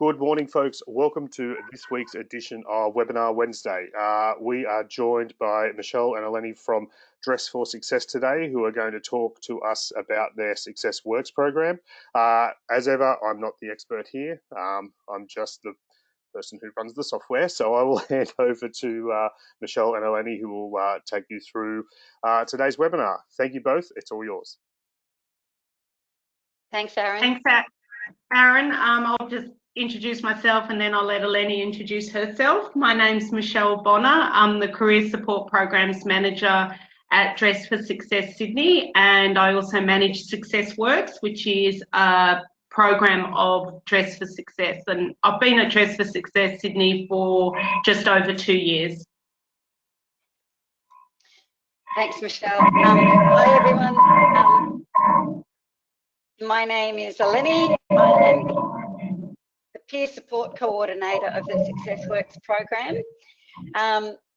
Good morning, folks. Welcome to this week's edition of Webinar Wednesday. We are joined by Michelle and Eleni from Dress for Success today, who are going to talk to us about their Success Works program. As ever, I'm not the expert here. I'm just the person who runs the software. So I will hand over to Michelle and Eleni, who will take you through today's webinar. Thank you both. It's all yours. Thanks, Aaron. Thanks, Aaron. I'll just introduce myself and then I'll let Eleni introduce herself. My name's Michelle Bonner. I'm the Career Support Programs Manager at Dress for Success Sydney, and I also manage Success Works, which is a program of Dress for Success. And I've been at Dress for Success Sydney for just over 2 years. Thanks, Michelle. Hi, everyone. My name is Eleni. I am the Peer Support Coordinator of the Success Works program.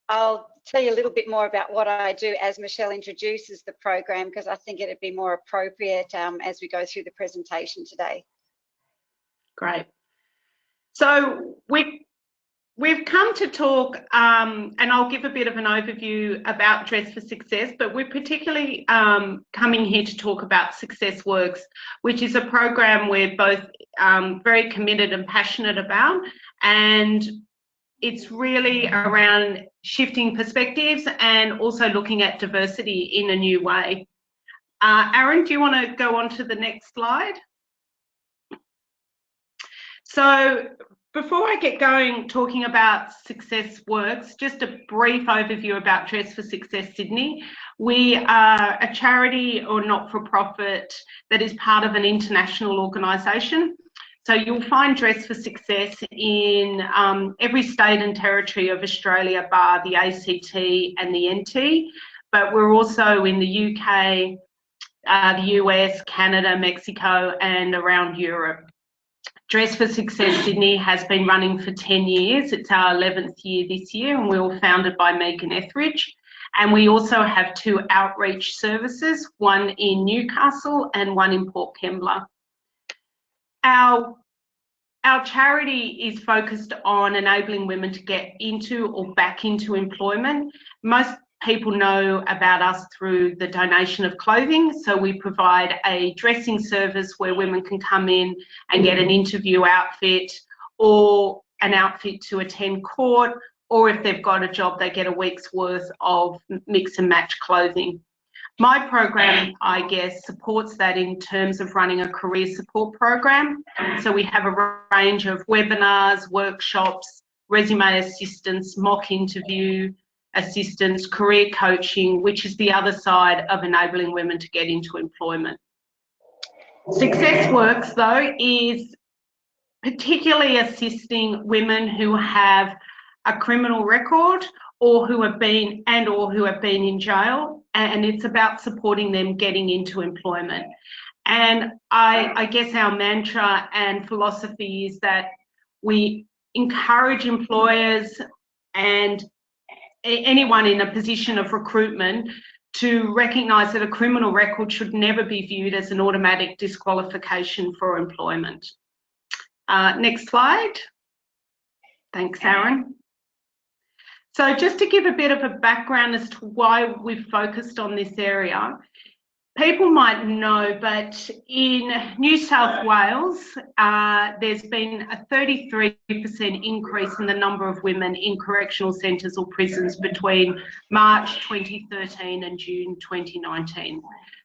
I'll tell you a little bit more about what I do as Michelle introduces the program, because I think it'd be more appropriate as we go through the presentation today. Great. So we've come to talk, and I'll give a bit of an overview about Dress for Success, but we're particularly coming here to talk about Success Works, which is a program we're both very committed and passionate about, and it's really around shifting perspectives and also looking at diversity in a new way. Aaron, do you want to go on to the next slide? So before I get going talking about Success Works, just a brief overview about Dress for Success Sydney. We are a charity or not-for-profit that is part of an international organisation. So you'll find Dress for Success in every state and territory of Australia bar the ACT and the NT, but we're also in the UK, the US, Canada, Mexico and around Europe. Dress for Success Sydney has been running for 10 years. It's our 11th year this year, and we were founded by Megan Etheridge. And we also have 2 outreach services, one in Newcastle and one in Port Kembla. Our charity is focused on enabling women to get into or back into employment. Most people know about us through the donation of clothing. So we provide a dressing service where women can come in and get an interview outfit or an outfit to attend court, or if they've got a job, they get a week's worth of mix and match clothing. My program, I guess, supports that in terms of running a career support program. So we have a range of webinars, workshops, resume assistance, mock interview assistance, career coaching, which is the other side of enabling women to get into employment. Success Works, though, is particularly assisting women who have a criminal record or who have been in jail, and it's about supporting them getting into employment. And I guess our mantra and philosophy is that we encourage employers and anyone in a position of recruitment to recognise that a criminal record should never be viewed as an automatic disqualification for employment. Next slide. Thanks, Aaron. So just to give a bit of a background as to why we've focused on this area, people might know, but in New South Wales, there's been a 33% increase in the number of women in correctional centres or prisons between March 2013 and June 2019.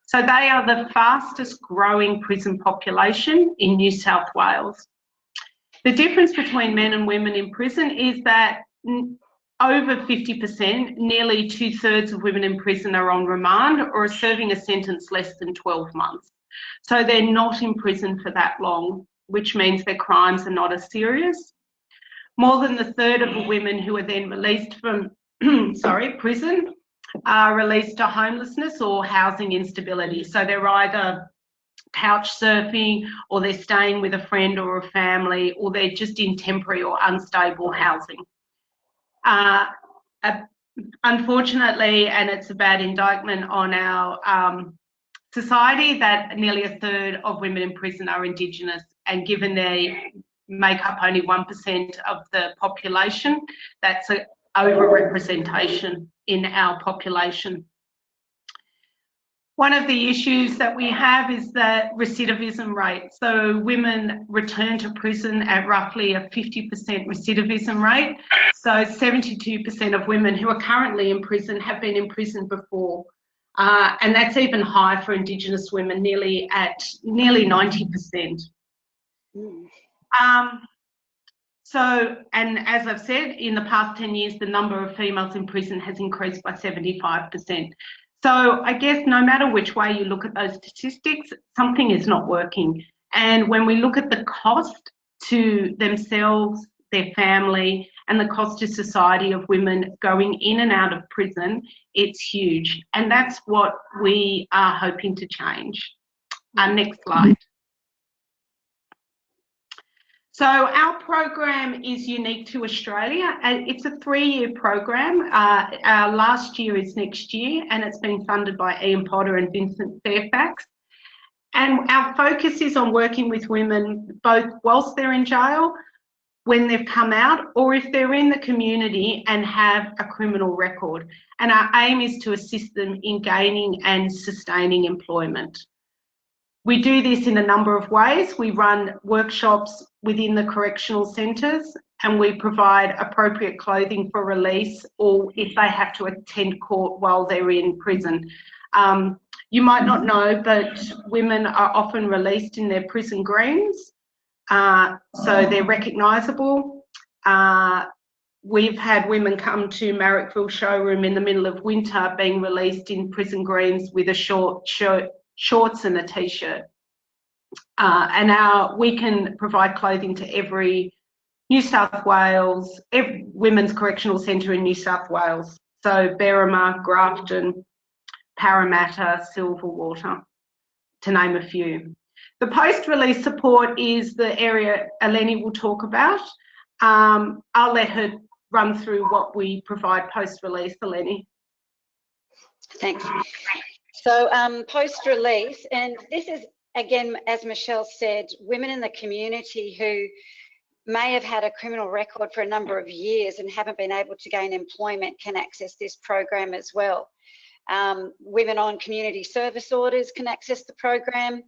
So they are the fastest growing prison population in New South Wales. The difference between men and women in prison is that over 50%, nearly 2/3 of women in prison are on remand or are serving a sentence less than 12 months. So they're not in prison for that long, which means their crimes are not as serious. More than 1/3 of the women who are then released from prison are released to homelessness or housing instability. So they're either couch surfing, or they're staying with a friend or a family, or they're just in temporary or unstable housing. Unfortunately, and it's a bad indictment on our society, that nearly 1/3 of women in prison are Indigenous, and given their make up only 1% of the population. That's an overrepresentation in our population. One of the issues that we have is the recidivism rate. So women return to prison at roughly a 50% recidivism rate. So 72% of women who are currently in prison have been in prison before. And that's even high for Indigenous women, nearly 90%. And as I've said, in the past 10 years, the number of females in prison has increased by 75%. So I guess no matter which way you look at those statistics, something is not working. And when we look at the cost to themselves, their family, and the cost to society of women going in and out of prison, it's huge. And that's what we are hoping to change. Next slide. So our program is unique to Australia. It's a 3-year program. Our last year is next year, and it's been funded by Ian Potter and Vincent Fairfax. And our focus is on working with women both whilst they're in jail, when they've come out, or if they're in the community and have a criminal record. And our aim is to assist them in gaining and sustaining employment. We do this in a number of ways. We run workshops within the correctional centres, and we provide appropriate clothing for release, or if they have to attend court while they're in prison. You might not know, but women are often released in their prison greens, so they're recognisable. We've had women come to Marrickville showroom in the middle of winter being released in prison greens with a short shirt, shorts and a t-shirt. And we can provide clothing to every New South Wales, every women's correctional centre in New South Wales. So Berrima, Grafton, Parramatta, Silverwater, to name a few. The post-release support is the area Eleni will talk about. I'll let her run through what we provide post-release. Eleni. Thanks. So post-release, and this is, again, as Michelle said, women in the community who may have had a criminal record for a number of years and haven't been able to gain employment can access this program as well. Women on community service orders can access the program.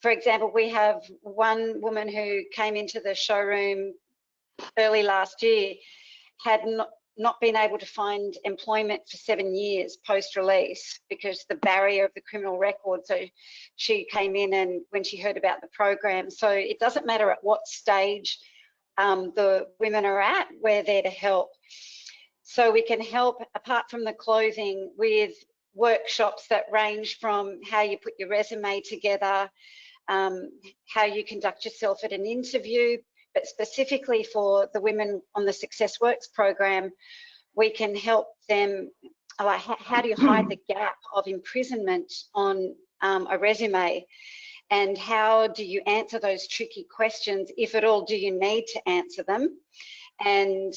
For example, we have one woman who came into the showroom early last year, had not been able to find employment for 7 years post-release because the barrier of the criminal record. So she came in, and when she heard about the program, so it doesn't matter at what stage the women are at, we're there to help. So we can help, apart from the clothing, with workshops that range from how you put your resume together, how you conduct yourself at an interview, but specifically for the women on the Success Works program, we can help them, like, how do you hide the gap of imprisonment on a resume? And how do you answer those tricky questions? If at all, do you need to answer them? And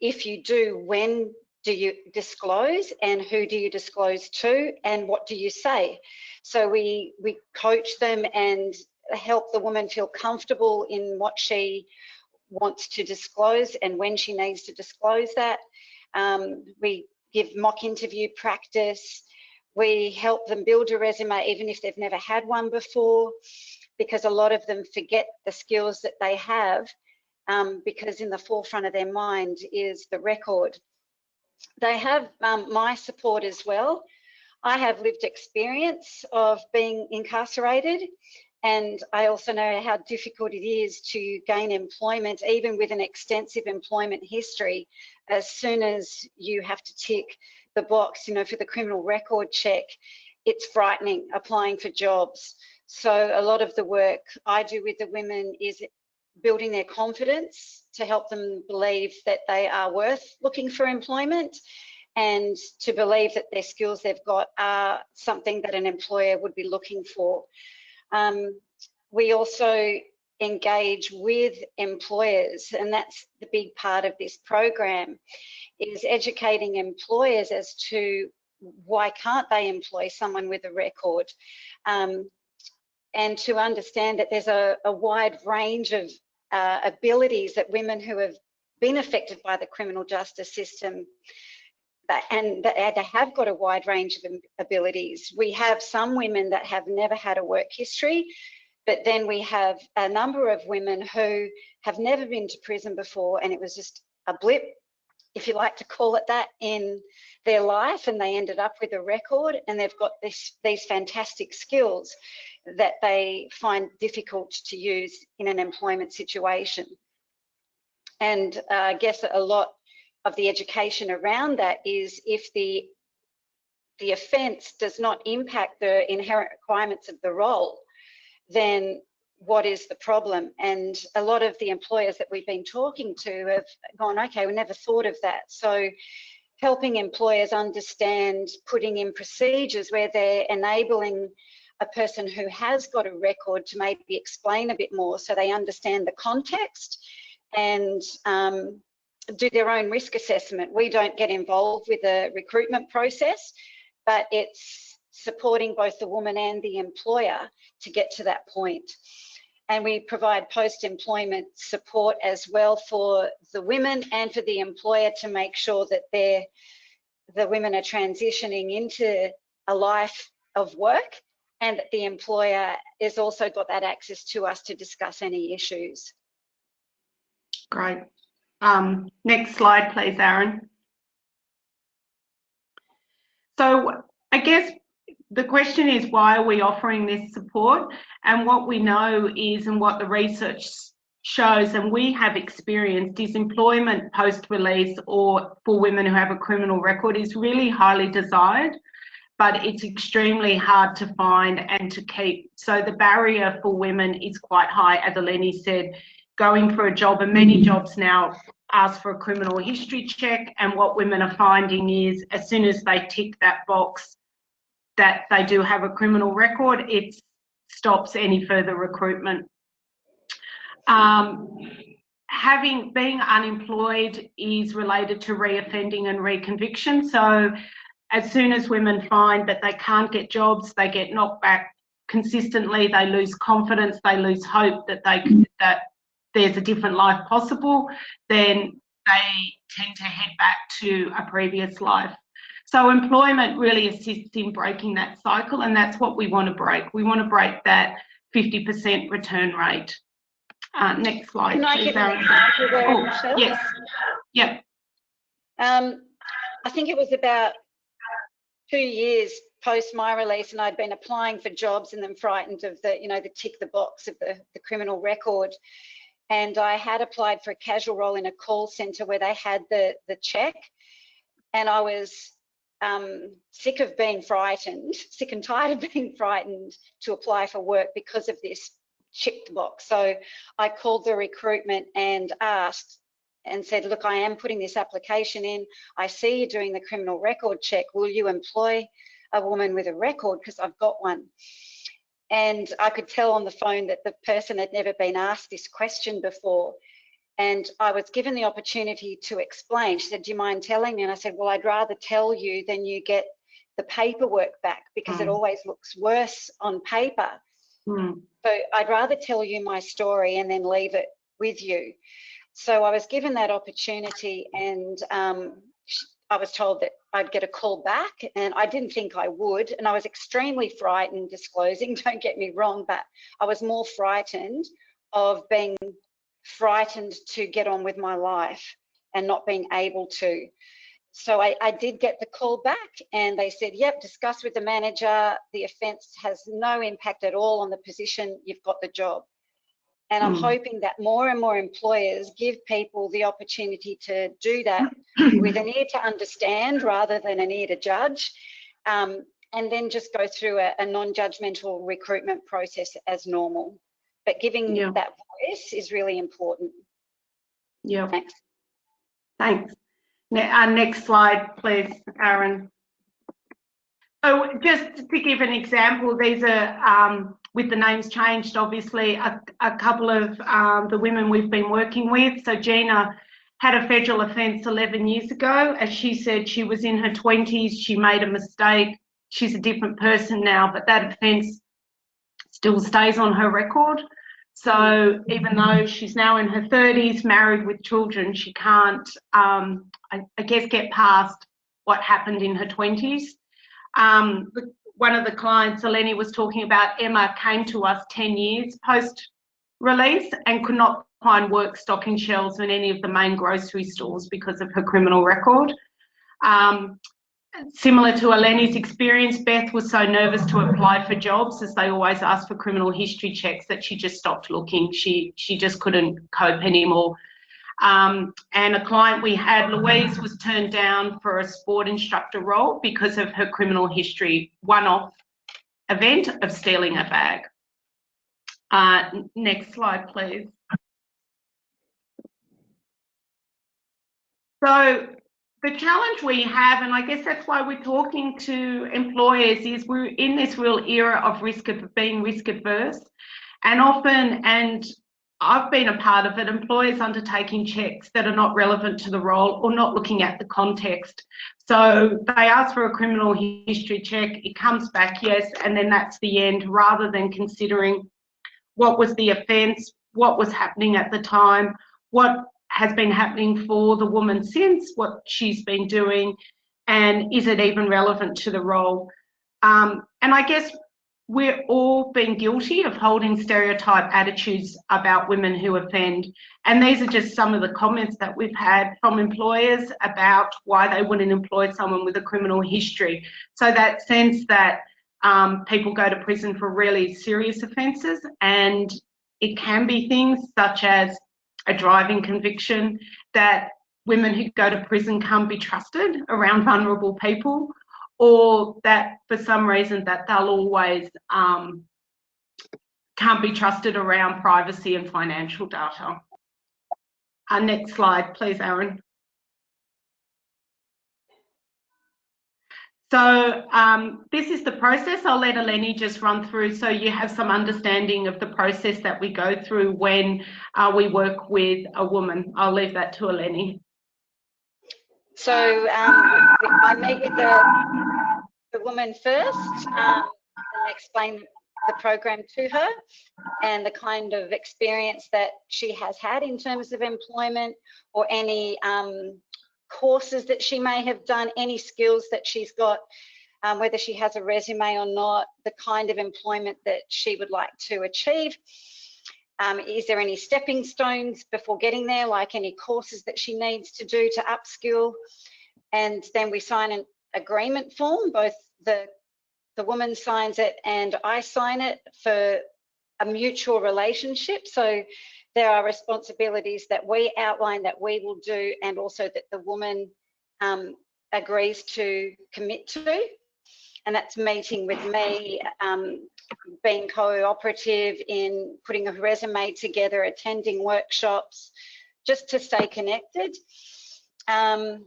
if you do, when do you disclose, and who do you disclose to, and what do you say? So we coach them and help the woman feel comfortable in what she wants to disclose and when she needs to disclose that. We give mock interview practice. We help them build a resume even if they've never had one before, because a lot of them forget the skills that they have because in the forefront of their mind is the record. They have my support as well. I have lived experience of being incarcerated, and I also know how difficult it is to gain employment, even with an extensive employment history. As soon as you have to tick the box, you know, for the criminal record check, it's frightening applying for jobs. So a lot of the work I do with the women is building their confidence to help them believe that they are worth looking for employment, and to believe that their skills they've got are something that an employer would be looking for. We also engage with employers, and that's the big part of this program, is educating employers as to why can't they employ someone with a record, and to understand that there's a wide range of abilities that women who have been affected by the criminal justice system, and they have got a wide range of abilities. We have some women that have never had a work history, but then we have a number of women who have never been to prison before, and it was just a blip, if you like to call it that, in their life, and they ended up with a record, and they've got these fantastic skills that they find difficult to use in an employment situation. And I guess a lot of the education around that is, if the offence does not impact the inherent requirements of the role, then what is the problem? And a lot of the employers that we've been talking to have gone, okay, we never thought of that. So helping employers understand, putting in procedures where they're enabling a person who has got a record to maybe explain a bit more so they understand the context and do their own risk assessment. We don't get involved with the recruitment process, but it's supporting both the woman and the employer to get to that point. And we provide post-employment support as well for the women and for the employer to make sure that the women are transitioning into a life of work, and that the employer has also got that access to us to discuss any issues. Great. Next slide, please, Aaron. So I guess the question is, why are we offering this support? And what we know is, and what the research shows, and we have experienced, is employment post-release or for women who have a criminal record is really highly desired, but it's extremely hard to find and to keep. So the barrier for women is quite high, as Eleni said, going for a job, and many jobs now ask for a criminal history check, and what women are finding is, as soon as they tick that box that they do have a criminal record, it stops any further recruitment. Being unemployed is related to reoffending and reconviction. So as soon as women find that they can't get jobs, they get knocked back consistently, they lose confidence, they lose hope that there's a different life possible, then they tend to head back to a previous life. So employment really assists in breaking that cycle, and that's what we want to break. We want to break that 50% return rate. Next slide, Can I please, get an Aaron. example there, Michelle? Yes. Yep. I think it was about 2 years post my release, and I'd been applying for jobs and then frightened of the tick the box of the criminal record. And I had applied for a casual role in a call centre where they had the check, and I was sick of being frightened, sick and tired of being frightened to apply for work because of this checked box. So I called the recruitment and asked and said, look, I am putting this application in. I see you're doing the criminal record check. Will you employ a woman with a record? Because I've got one. And I could tell on the phone that the person had never been asked this question before. And I was given the opportunity to explain. She said, do you mind telling me? And I said, well, I'd rather tell you than you get the paperwork back, because it always looks worse on paper. So I'd rather tell you my story and then leave it with you. So I was given that opportunity, and I was told that I'd get a call back, and I didn't think I would. And I was extremely frightened disclosing, don't get me wrong, but I was more frightened of being frightened to get on with my life and not being able to. So I did get the call back, and they said, yep, discuss with the manager. The offence has no impact at all on the position. You've got the job. And I'm hoping that more and more employers give people the opportunity to do that with an ear to understand rather than an ear to judge, and then just go through a non-judgmental recruitment process as normal. But giving that voice is really important. Yeah. Thanks. Thanks. Next slide, please, Aaron. So just to give an example, these are, with the names changed, obviously, a couple of the women we've been working with. So Gina had a federal offence 11 years ago. As she said, she was in her 20s, she made a mistake. She's a different person now, but that offence still stays on her record. So even though she's now in her 30s, married with children, she can't, I guess, get past what happened in her 20s. One of the clients Eleni was talking about, Emma, came to us 10 years post-release and could not find work stocking shelves in any of the main grocery stores because of her criminal record. Similar to Eleni's experience, Beth was so nervous to apply for jobs, as they always ask for criminal history checks, that she just stopped looking. She just couldn't cope anymore. And a client we had, Louise, was turned down for a sport instructor role because of her criminal history, one-off event of stealing a bag. Next slide, please. So the challenge we have, and I guess that's why we're talking to employers, is we're in this real era of being risk adverse, and often, and I've been a part of it, employers undertaking checks that are not relevant to the role or not looking at the context. So they ask for a criminal history check, it comes back yes, and then that's the end, rather than considering what was the offence, what was happening at the time, what has been happening for the woman since, what she's been doing, and is it even relevant to the role? And I guess we're all been guilty of holding stereotype attitudes about women who offend. And these are just some of the comments that we've had from employers about why they wouldn't employ someone with a criminal history. So that sense that people go to prison for really serious offences, and it can be things such as a driving conviction, that women who go to prison can't be trusted around vulnerable people, or that for some reason that they'll always can't be trusted around privacy and financial data. Next slide, please, Aaron. So this is the process. I'll let Eleni just run through so you have some understanding of the process that we go through when we work with a woman. I'll leave that to Eleni. So I meet with the woman first and explain the program to her and the kind of experience that she has had in terms of employment, or any courses that she may have done, any skills that she's got, whether she has a resume or not, the kind of employment that she would like to achieve. Is there any stepping stones before getting there, like any courses that she needs to do to upskill? And then we sign an agreement form, both the woman signs it and I sign it, for a mutual relationship. So there are responsibilities that we outline that we will do, and also that the woman agrees to commit to. And that's meeting with me, being cooperative in putting a resume together, attending workshops, just to stay connected. And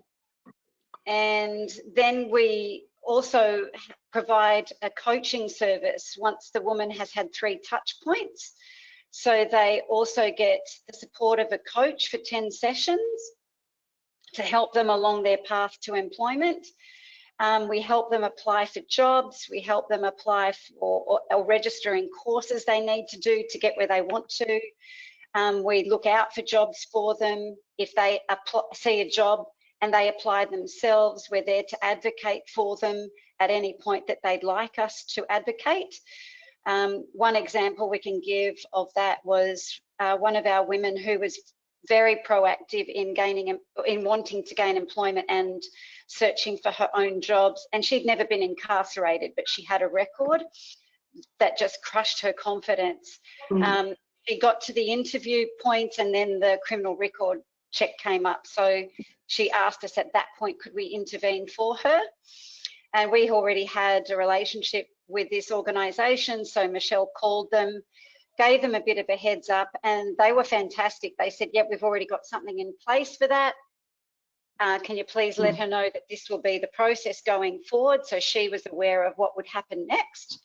then we also provide a coaching service once the woman has had 3 touch points. So they also get the support of a coach for 10 sessions to help them along their path to employment. We help them apply for jobs. We help them apply for or register in courses they need to do to get where they want to. We look out for jobs for them. If they see a job and they apply themselves, we're there to advocate for them at any point that they'd like us to advocate. One example we can give of that was one of our women who was very proactive in wanting to gain employment and searching for her own jobs. And she'd never been incarcerated, but she had a record that just crushed her confidence. She got to the interview point, and then the criminal record check came up. So she asked us at that point, could we intervene for her? And we already had a relationship with this organisation, so Michelle called them, gave them a bit of a heads up, and they were fantastic. They said, yep, we've already got something in place for that. Can you please let her know that this will be the process going forward? So she was aware of what would happen next.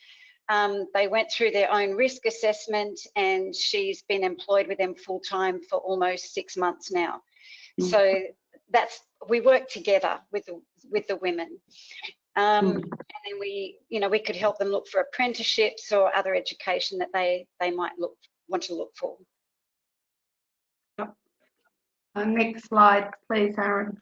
They went through their own risk assessment, and she's been employed with them full-time for almost 6 months now. So we work together with the women. And then we could help them look for apprenticeships or other education that they might look want to look for. Next slide, please, Aaron.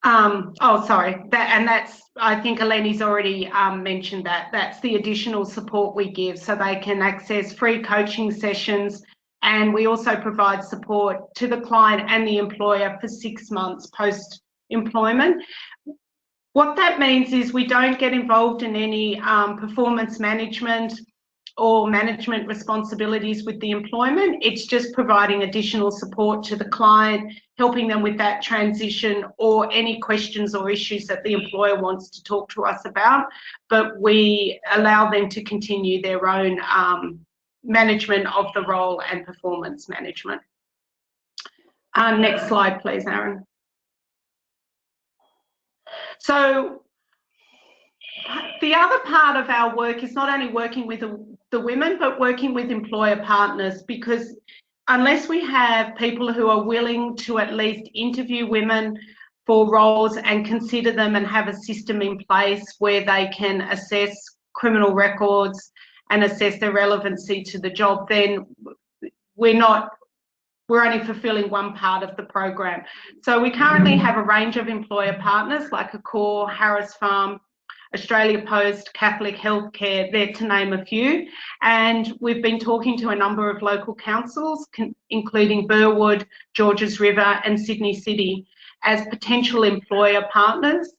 Sorry, I think Eleni's already mentioned that. That's the additional support we give, so they can access free coaching sessions, and we also provide support to the client and the employer for 6 months post-employment. What that means is we don't get involved in any performance management or management responsibilities with the employment. It's just providing additional support to the client, helping them with that transition or any questions or issues that the employer wants to talk to us about. But we allow them to continue their own management of the role and performance management. Next slide, please, Aaron. So the other part of our work is not only working with the women, but working with employer partners, because unless we have people who are willing to at least interview women for roles and consider them and have a system in place where they can assess criminal records and assess their relevancy to the job, then we're only fulfilling one part of the program. So we currently have a range of employer partners like Accor, Harris Farm, Australia Post, Catholic Healthcare, there to name a few. And we've been talking to a number of local councils, including Burwood, Georges River and Sydney City, as potential employer partners.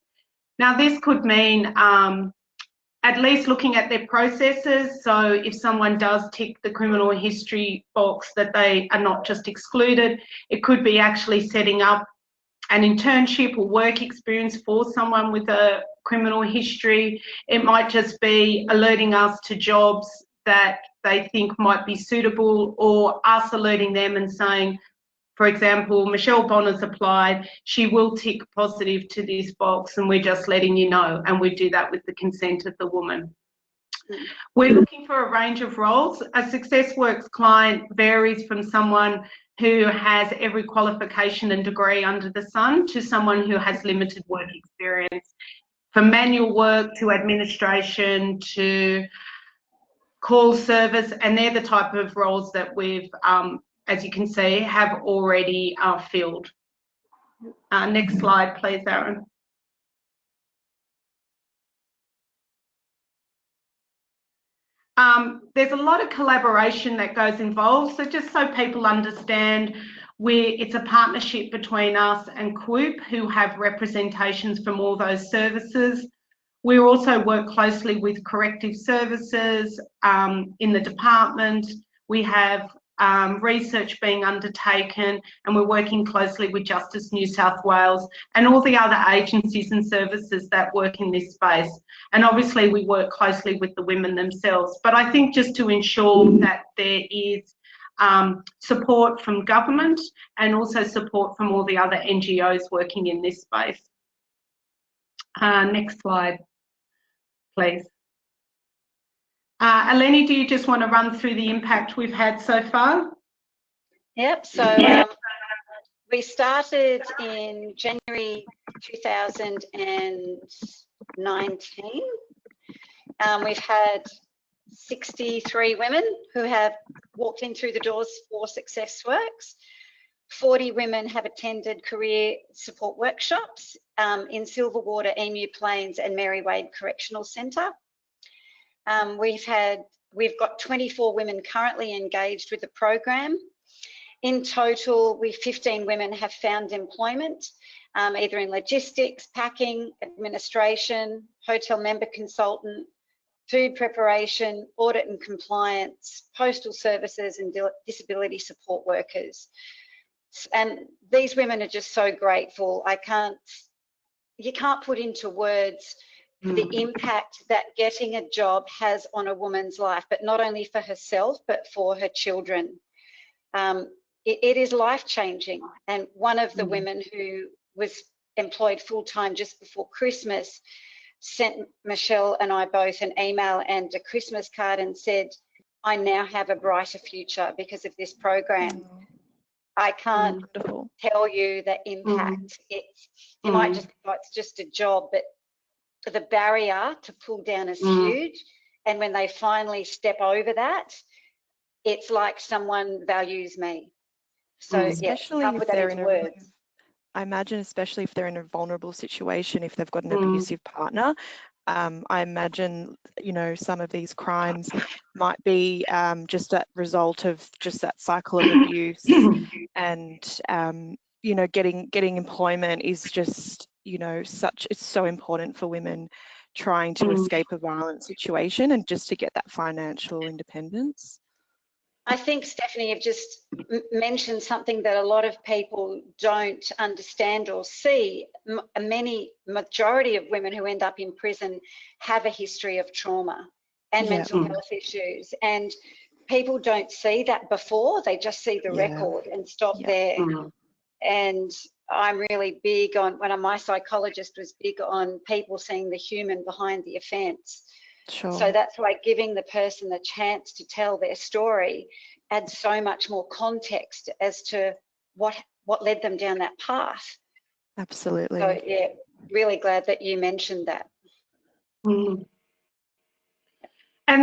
Now, this could mean at least looking at their processes. So if someone does tick the criminal history box, that they are not just excluded. It could be actually setting up an internship or work experience for someone with a criminal history. It might just be alerting us to jobs that they think might be suitable, or us alerting them and saying, for example, Michelle Bonner's applied, she will tick positive to this box and we're just letting you know, and we do that with the consent of the woman. We're looking for a range of roles. A Success Works client varies from someone who has every qualification and degree under the sun to someone who has limited work experience, from manual work to administration to call service, and they're the type of roles that we've, as you can see, have already filled. Next slide, please, Aaron. There's a lot of collaboration that goes involved. So just so people understand, it's a partnership between us and CWOOP, who have representations from all those services. We also work closely with corrective services in the department. We have research being undertaken, and we're working closely with Justice New South Wales and all the other agencies and services that work in this space. And obviously we work closely with the women themselves. But I think just to ensure that there is support from government and also support from all the other NGOs working in this space. Next slide, please. Eleni, do you just want to run through the impact we've had so far? Yep, so we started in January 2019. We've had 63 women who have walked in through the doors for Success Works. 40 women have attended career support workshops in Silverwater, Emu Plains and Mary Wade Correctional Centre. We've got 24 women currently engaged with the program. In total, 15 women have found employment, either in logistics, packing, administration, hotel member consultant, food preparation, audit and compliance, postal services and disability support workers. And these women are just so grateful. You can't put into words the impact that getting a job has on a woman's life, but not only for herself, but for her children. It is life-changing. And one of the women who was employed full-time just before Christmas sent Michelle and I both an email and a Christmas card and said, I now have a brighter future because of this program. I can't tell you the impact. You might just think, oh, it's just a job, but the barrier to pull down is huge. And when they finally step over that, it's like someone values me. So yeah, especially can't if put that they're into in words. I imagine, especially if they're in a vulnerable situation, if they've got an abusive partner. I imagine, you know, some of these crimes might be just a result of just that cycle of abuse, and you know, getting employment is just, you know, it's so important for women trying to escape a violent situation and just to get that financial independence. I think, Stephanie, you've just mentioned something that a lot of people don't understand or see. Majority of women who end up in prison have a history of trauma and mental health issues. And people don't see that before. They just see the record and stop there. And I'm really big on, my psychologist was big on people seeing the human behind the offence. Sure. So that's why giving the person the chance to tell their story adds so much more context as to what led them down that path. Absolutely. So yeah, really glad that you mentioned that. And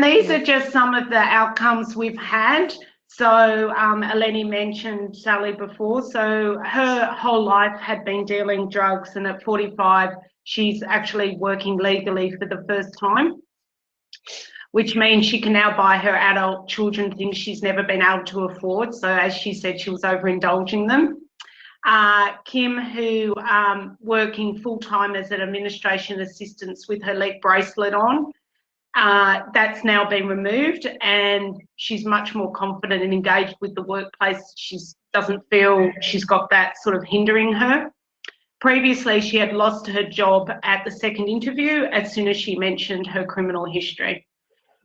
these are just some of the outcomes we've had. So Eleni mentioned Sally before. So her whole life had been dealing drugs, and at 45, she's actually working legally for the first time, which means she can now buy her adult children things she's never been able to afford. So as she said, she was overindulging them. Kim, who working full-time as an administration assistant with her leg bracelet on, that's now been removed, and she's much more confident and engaged with the workplace. She doesn't feel she's got that sort of hindering her. Previously, she had lost her job at the second interview as soon as she mentioned her criminal history.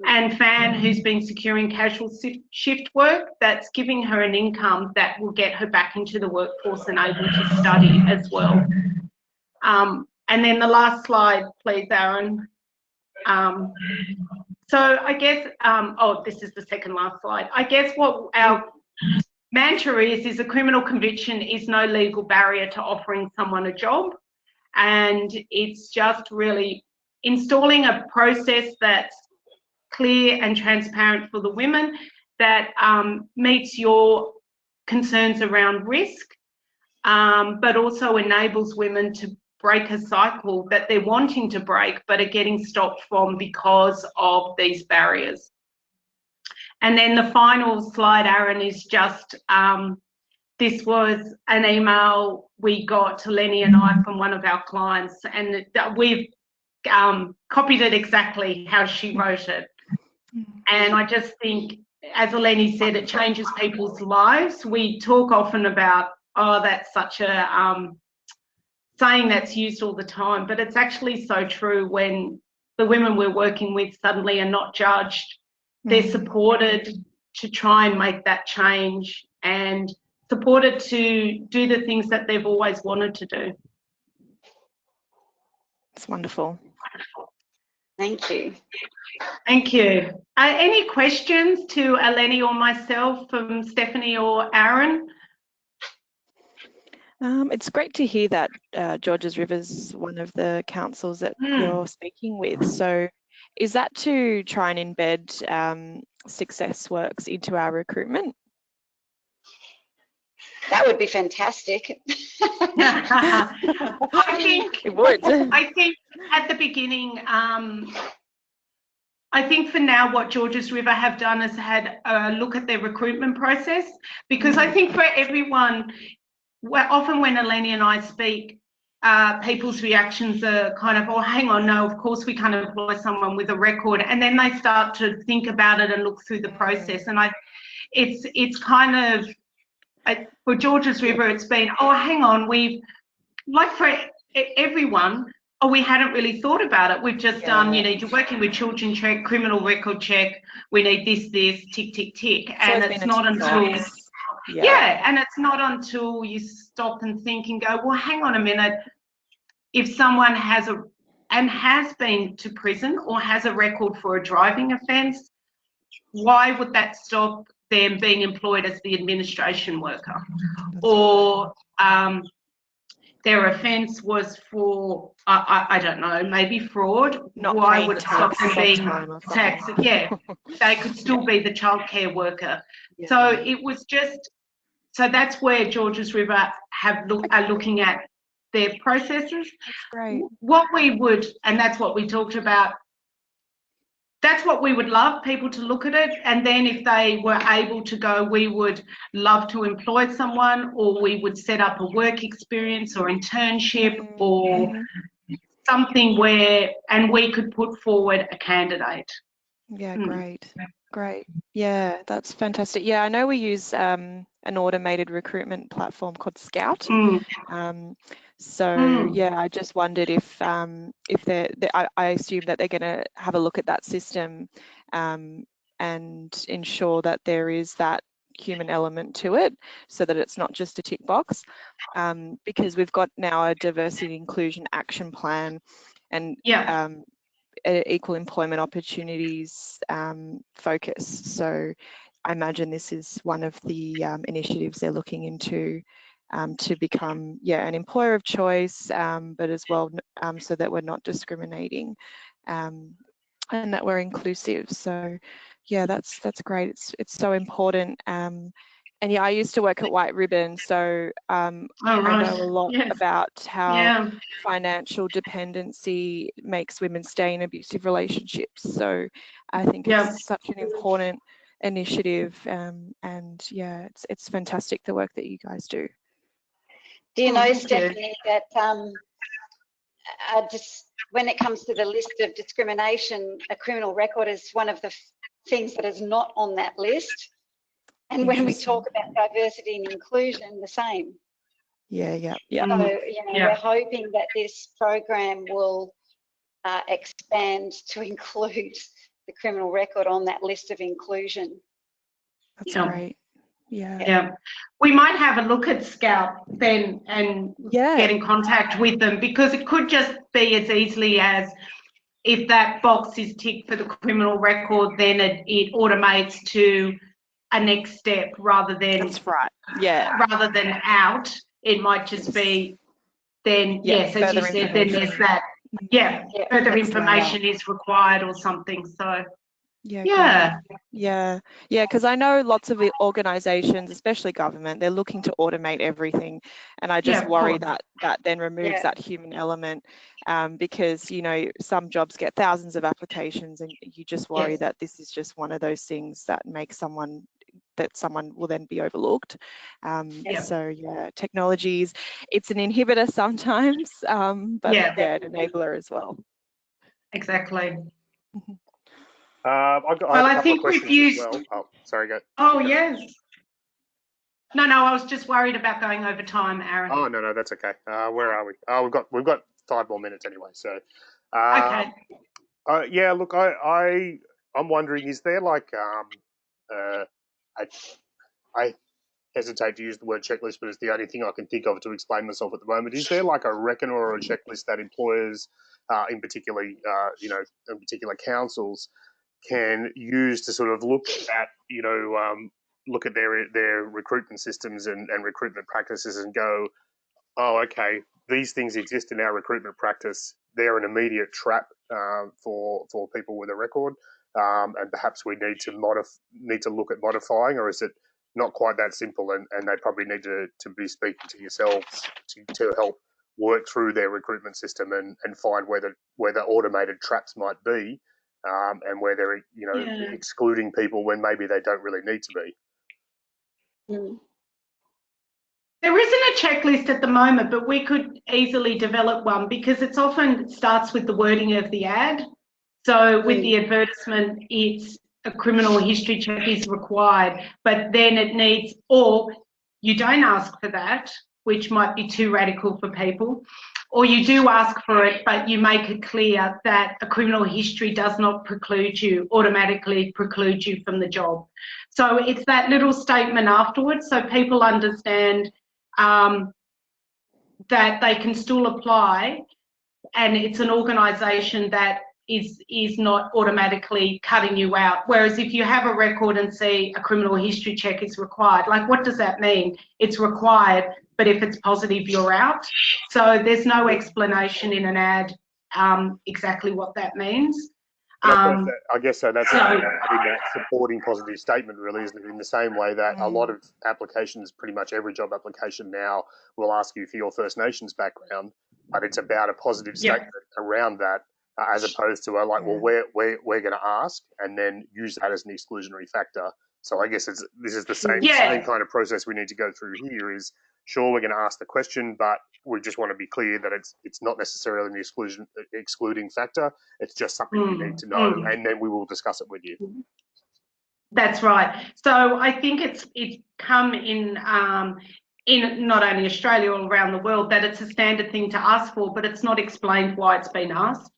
And Fan, who's been securing casual shift work, that's giving her an income that will get her back into the workforce and able to study as well. And then the last slide, please, Aaron. So I guess, this is the second last slide. I guess what our mantra is a criminal conviction is no legal barrier to offering someone a job. And it's just really installing a process that's clear and transparent for the women, that meets your concerns around risk, but also enables women to break a cycle that they're wanting to break but are getting stopped from because of these barriers. And then the final slide, Aaron, is just, this was an email we got to Lenny and I from one of our clients, and we've copied it exactly how she wrote it. And I just think, as Eleni said, it changes people's lives. We talk often about, oh, that's such a saying that's used all the time, but it's actually so true. When the women we're working with suddenly are not judged, they're supported to try and make that change, and supported to do the things that they've always wanted to do. It's wonderful. Thank you. Thank you. Any questions to Eleni or myself from Stephanie or Aaron? It's great to hear that Georges River's one of the councils that you're speaking with. So is that to try and embed Success Works into our recruitment? That would be fantastic. I think It would. I think at the beginning, I think for now what Georges River have done is had a look at their recruitment process, because I think for everyone, often when Eleni and I speak, people's reactions are kind of, oh, hang on, no, of course we can't employ someone with a record. And then they start to think about it and look through the process. And it's kind of, for Georges River, it's been, oh, hang on, like for everyone, oh, we hadn't really thought about it. We've just done, you're working with children check, criminal record check, we need this, tick, tick, tick. And it's not until, and it's not until you stop and think and go, well, hang on a minute, if someone has been to prison or has a record for a driving offence, why would that stop them being employed as the administration worker? Or their offence was for, I don't know, maybe fraud. Not Why paying would it stop them tax on being time or tax? something. Yeah, they could still be the childcare worker. Yeah. So it was just, so that's where Georges River are looking at their processes. That's great. What we would, and that's what we talked about, that's what we would love people to look at it, and then if they were able to go, we would love to employ someone, or we would set up a work experience or internship or something where, and we could put forward a candidate. Yeah, great. Yeah, that's fantastic. Yeah, I know we use an automated recruitment platform called Scout. So yeah, I just wondered if I assume that they're going to have a look at that system and ensure that there is that human element to it, so that it's not just a tick box. Because we've got now a diversity and inclusion action plan, and equal employment opportunities focus. So I imagine this is one of the initiatives they're looking into to become, an employer of choice, but as well so that we're not discriminating and that we're inclusive. So yeah, that's great. It's so important. And yeah, I used to work at White Ribbon, so I know a lot about how financial dependency makes women stay in abusive relationships. So I think it's such an important initiative, and yeah, it's fantastic the work that you guys do. Do you know, Stephanie, that just when it comes to the list of discrimination, a criminal record is one of the things that is not on that list. And when we talk about diversity and inclusion, the same. Yeah. So, we're hoping that this program will expand to include the criminal record on that list of inclusion. That's great. Yeah. We might have a look at Scout then and get in contact with them, because it could just be as easily as, if that box is ticked for the criminal record, then it automates to a next step rather than rather than out. It might just be then yes, as you said, then there's that further information is required or something. So because I know lots of organizations, especially government, they're looking to automate everything, and I just worry that then removes that human element, because some jobs get thousands of applications, and you just worry that this is just one of those things that makes someone will then be overlooked. So technologies, it's an inhibitor sometimes, but an enabler as well. Exactly. I think we've used. As well. Oh, sorry, go. Oh yes. No, I was just worried about going over time, Aaron. Oh no, that's okay. Where are we? Oh, we've got 5 more minutes anyway. So. Okay. Look, I'm wondering, is there like I hesitate to use the word checklist, but it's the only thing I can think of to explain myself at the moment. Is there like a reckoner or a checklist that employers, in particular councils, can use to sort of look at, look at their recruitment systems and recruitment practices and go, oh, okay, these things exist in our recruitment practice. They're an immediate trap for people with a record, and perhaps we need to look at modifying, or is it not quite that simple? And they probably need to be speaking to yourselves to help work through their recruitment system and find where the automated traps might be, and where they're excluding people when maybe they don't really need to be. There isn't a checklist at the moment, but we could easily develop one, because it often starts with the wording of the ad. So with the advertisement, it's a criminal history check is required, but then it needs, or you don't ask for that, which might be too radical for people, or you do ask for it, but you make it clear that a criminal history does not automatically preclude you from the job. So it's that little statement afterwards, so people understand that they can still apply, and it's an organisation that is not automatically cutting you out. Whereas if you have a record and see a criminal history check is required, like what does that mean? It's required, but if it's positive, you're out. So there's no explanation in an ad exactly what that means. I guess so. That's having that supporting positive statement, really, isn't it? In the same way that a lot of applications, pretty much every job application now, will ask you for your First Nations background, but it's about a positive statement around that, as opposed to like, well, we're going to ask and then use that as an exclusionary factor. So I guess this is the same kind of process we need to go through here. Is sure, we're going to ask the question, but we just want to be clear that it's not necessarily an excluding factor. It's just something you need to know, and then we will discuss it with you. That's right. So I think it's come in not only Australia, all around the world, that it's a standard thing to ask for, but it's not explained why it's been asked.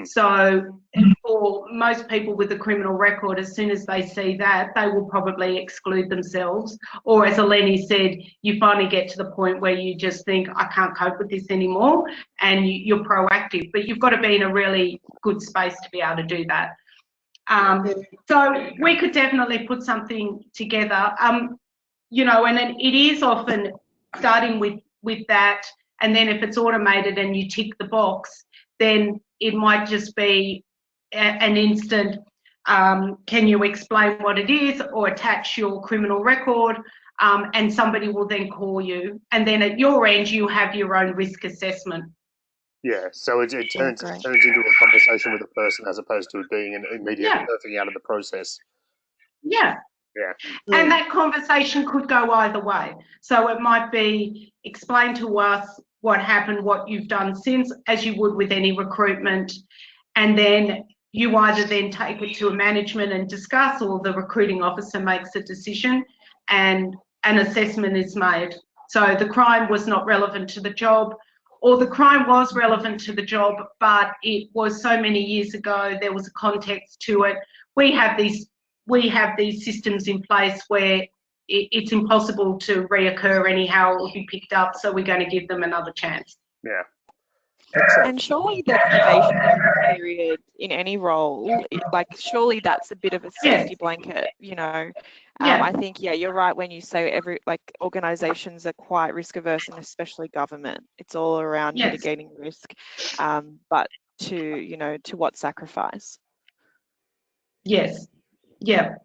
So for most people with a criminal record, as soon as they see that, they will probably exclude themselves. Or as Eleni said, you finally get to the point where you just think, I can't cope with this anymore, and you're proactive. But you've got to be in a really good space to be able to do that. So we could definitely put something together, you know, and it is often starting with that, and then if it's automated and you tick the box, then it might just be an instant, can you explain what it is, or attach your criminal record, and somebody will then call you, and then at your end you have your own risk assessment. Yeah, so it turns into a conversation with a person as opposed to it being an immediate birthing out of the process. Yeah. And that conversation could go either way. So it might be, explain to us what happened, what you've done since, as you would with any recruitment, and then you either then take it to a management and discuss, or the recruiting officer makes a decision and an assessment is made. So the crime was not relevant to the job, or the crime was relevant to the job, but it was so many years ago, there was a context to it. We have these systems in place where it's impossible to reoccur anyhow, it will be picked up, so we're going to give them another chance. Yeah. And surely the probationary period in any role, surely that's a bit of a safety blanket, you know. I think, you're right when you say organisations are quite risk averse, and especially government. It's all around mitigating risk, but to what sacrifice? Yes. Yeah.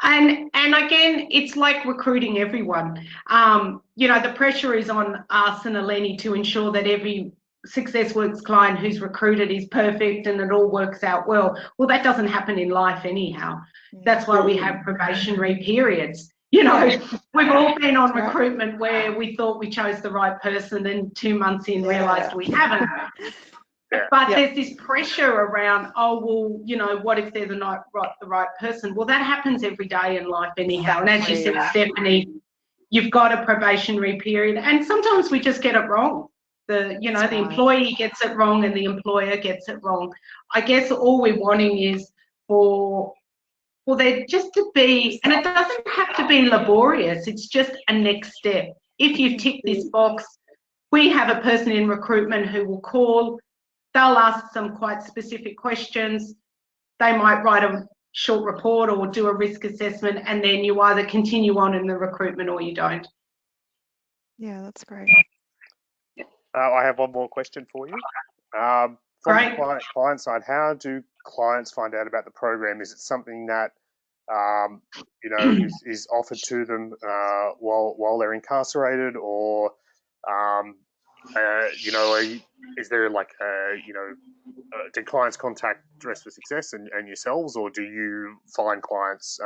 And again, it's like recruiting everyone. The pressure is on us and Eleni to ensure that every SuccessWorks client who's recruited is perfect and it all works out well. Well, that doesn't happen in life anyhow. That's why we have probationary periods. You know, we've all been on recruitment where we thought we chose the right person and 2 months in realised we haven't. But there's this pressure around, what if they're the right person? Well, that happens every day in life anyhow. And as you said, Stephanie, you've got a probationary period, and sometimes we just get it wrong. The employee gets it wrong and the employer gets it wrong. I guess all we're wanting is for there just to be, and it doesn't have to be laborious, it's just a next step. If you've ticked this box, we have a person in recruitment who will call. They'll ask some quite specific questions. They might write a short report or do a risk assessment, and then you either continue on in the recruitment or you don't. Yeah, that's great. I have one more question for you. From the client side, how do clients find out about the program? Is it something that is offered to them while they're incarcerated, or is there do clients contact Dress for Success and yourselves, or do you find clients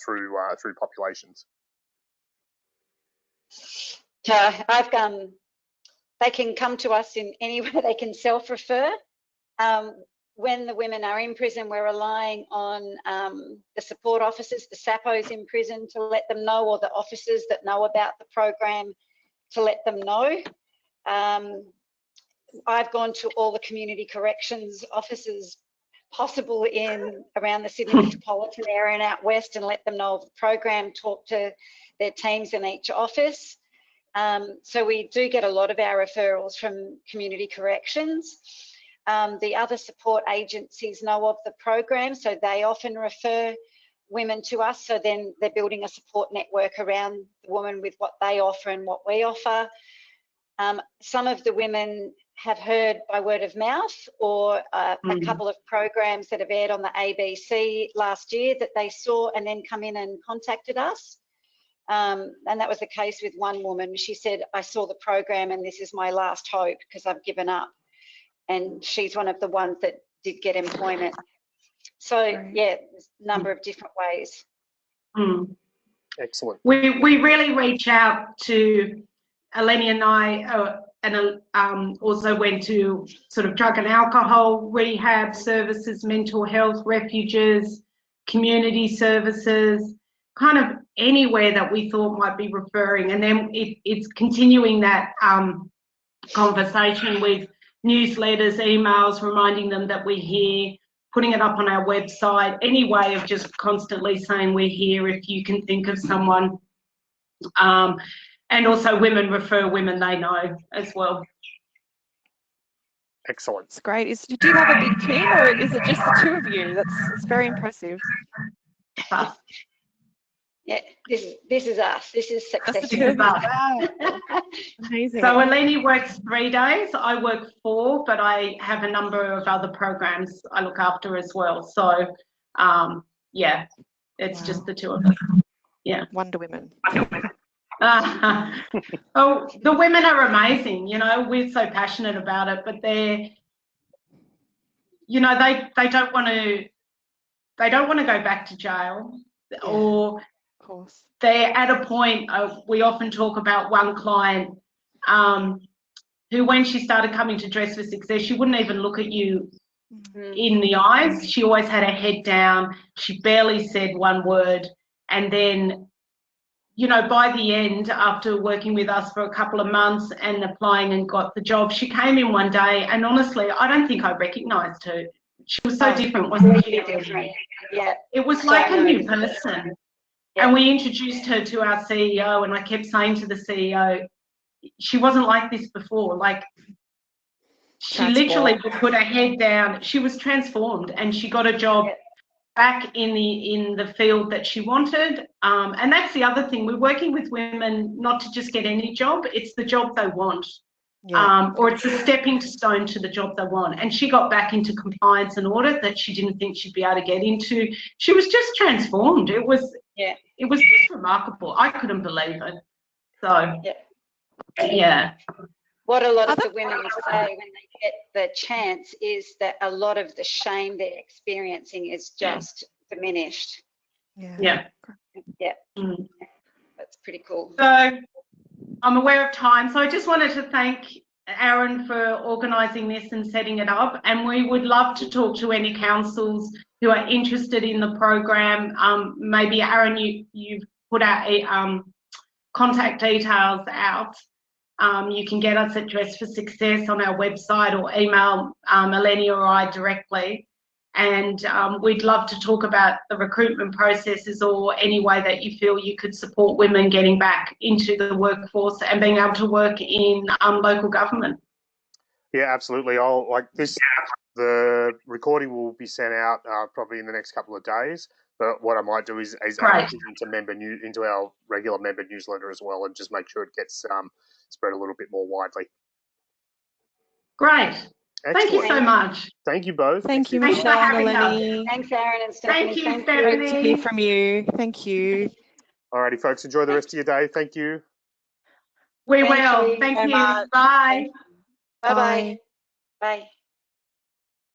through populations? They can come to us in any way. They can self-refer. When the women are in prison, we're relying on the support officers, the SAPOs in prison, to let them know, or the officers that know about the program to let them know. I've gone to all the community corrections officers possible around the Sydney metropolitan area and out west, and let them know of the program, talk to their teams in each office. So we do get a lot of our referrals from community corrections. The other support agencies know of the program, so they often refer women to us. So then they're building a support network around the woman with what they offer and what we offer. Some of the women have heard by word of mouth, or a couple of programs that have aired on the ABC last year that they saw and then come in and contacted us. And that was the case with one woman. She said, I saw the program and this is my last hope because I've given up. And she's one of the ones that did get employment. So yeah, there's a number of different ways. Excellent. We really reach out to Eleni and I, and also went to sort of drug and alcohol rehab services, mental health, refuges, community services, kind of anywhere that we thought might be referring. And then it's continuing that conversation with newsletters, emails, reminding them that we're here, putting it up on our website, any way of just constantly saying we're here if you can think of someone. And also women refer women they know as well. Excellent. It's great. Do you have a big team, or is it just the two of you? It's very impressive. Yeah, this is us. This is success. Wow. Amazing. So Eleni works 3 days. I work 4, but I have a number of other programs I look after as well. So yeah, it's just the two of us. Yeah. Wonder Women. Oh, the women are amazing. You know, we're so passionate about it, but they're, you know, they don't want to go back to jail, or of course. they're at a point of, we often talk about one client who, when she started coming to Dress for Success, she wouldn't even look at you in the eyes. She always had her head down. She barely said one word. And then, you know, by the end, after working with us for a couple of months and applying and got the job, she came in one day, and honestly, I don't think I recognised her. She was so different, wasn't she? Yeah. It was like a new person. Yeah. And we introduced her to our CEO, and I kept saying to the CEO, she wasn't like this before. Like, she literally would put her head down. She was transformed, and she got a job back in the field that she wanted. And that's the other thing. We're working with women not to just get any job. It's the job they want. Or it's a stepping stone to the job they want. And she got back into compliance and audit that she didn't think she'd be able to get into. She was just transformed. It was just remarkable. I couldn't believe it. So, yeah. What a lot of the women say when they get the chance is that a lot of the shame they're experiencing is just diminished. Yeah. That's pretty cool. So I'm aware of time, so I just wanted to thank Aaron for organising this and setting it up, and we would love to talk to any councils who are interested in the program. Maybe Aaron, you've put our contact details out. You can get us at Dress for Success on our website, or email Eleni or I directly. And we'd love to talk about the recruitment processes, or any way that you feel you could support women getting back into the workforce and being able to work in local government. Yeah, absolutely. The recording will be sent out probably in the next couple of days. But what I might do is add it into our regular member newsletter as well, and just make sure it gets spread a little bit more widely. Great. Excellent. Thank you so much. Thank you both. Thank you, Michelle and Eleni. Thanks, Aaron and Stephanie. Thank you, Stephanie. Great to hear from you. Thank you. Alrighty, folks. Enjoy the rest of your day. Thank you. We will. Thank you. Bye. Bye-bye. Bye.